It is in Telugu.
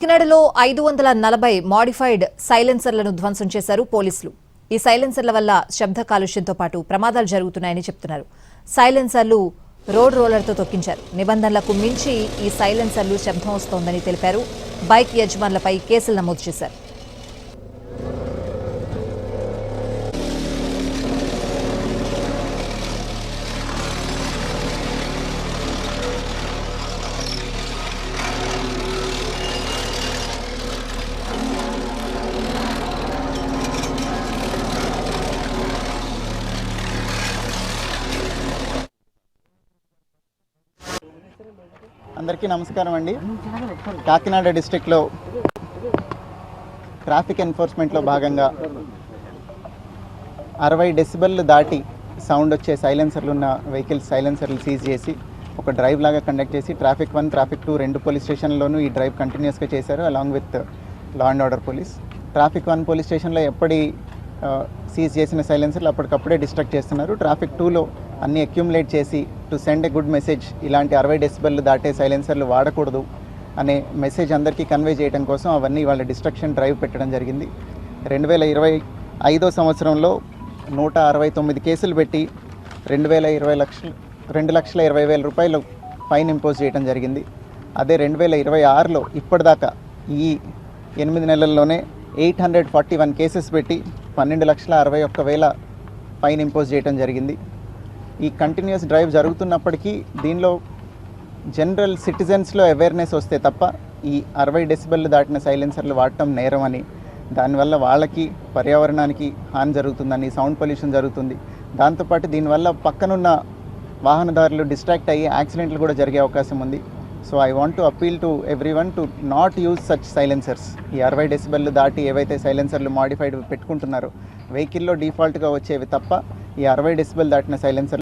కాకినాడలో 540 మాడిఫైడ్ సైలెన్సర్లను ధ్వంసం చేశారు పోలీసులు. ఈ సైలెన్సర్ల వల్ల శబ్ద కాలుష్యంతో పాటు ప్రమాదాలు జరుగుతున్నాయని చెప్తున్నారు. సైలెన్సర్లు రోడ్ రోలర్తో తొక్కించారు. నిబంధనలకు మించి ఈ సైలెన్సర్లు శబ్దం వస్తోందని తెలిపారు. బైక్ యజమానులపై కేసులు నమోదు చేశారు. అందరికీ నమస్కారం అండి. కాకినాడ డిస్ట్రిక్ట్లో ట్రాఫిక్ ఎన్ఫోర్స్మెంట్లో భాగంగా 60 డెసిబెల్ దాటి సౌండ్ వచ్చే సైలెన్సర్లు ఉన్న వెహికల్స్ సైలెన్సర్లు సీజ్ చేసి ఒక డ్రైవ్ లాగా కండక్ట్ చేసి ట్రాఫిక్ 1, ట్రాఫిక్ 2 రెండు పోలీస్ స్టేషన్లోనూ ఈ డ్రైవ్ కంటిన్యూస్గా చేశారు along with law and order police. Traffic 1 police స్టేషన్లో ఎప్పటి సీజ్ చేసిన సైలెన్సర్లు అప్పటికప్పుడే డిస్ట్రక్ట్ చేస్తున్నారు. ట్రాఫిక్ 2లో అన్నీ అక్యూములేట్ చేసి to send a good message, ఇలాంటి 60 డెసిబెల్ దాటే సైలెన్సర్లు వాడకూడదు అనే మెసేజ్ అందరికీ కన్వే చేయడం కోసం అవన్నీ వాళ్ళ డిస్ట్రక్షన్ డ్రైవ్ పెట్టడం జరిగింది. 2025 సంవత్సరంలో 169 కేసులు పెట్టి 2,20,000 రూపాయలు ఫైన్ ఇంపోజ్ చేయడం జరిగింది. అదే 2026లో ఇప్పటిదాకా ఈ 8 నెలల్లోనే 841 కేసెస్ పెట్టి 12,61,000 ఫైన్ ఇంపోజ్ చేయడం జరిగింది. ఈ కంటిన్యూస్ డ్రైవ్ జరుగుతున్నప్పటికీ దీనిలో జనరల్ సిటిజన్స్లో అవేర్నెస్ వస్తే తప్ప ఈ 60 డెసిబెల్ దాటిన సైలెన్సర్లు వాడటం నేరం అని, దానివల్ల వాళ్ళకి పర్యావరణానికి హాని జరుగుతుందని, సౌండ్ పొల్యూషన్ జరుగుతుంది, దాంతోపాటు దీనివల్ల పక్కనున్న వాహనదారులు డిస్ట్రాక్ట్ అయ్యి యాక్సిడెంట్లు కూడా జరిగే అవకాశం ఉంది. So I want to appeal to everyone to not use such silencers. ఈ 60 డెసిబెల్ దాటి ఏవైతే సైలెన్సర్లు మాడిఫైడ్ పెట్టుకుంటున్నారో వెహికల్లో డిఫాల్ట్గా వచ్చేవి తప్ప ఈ 60 డెసిబెల్ దాటిన సైలెన్సర్లు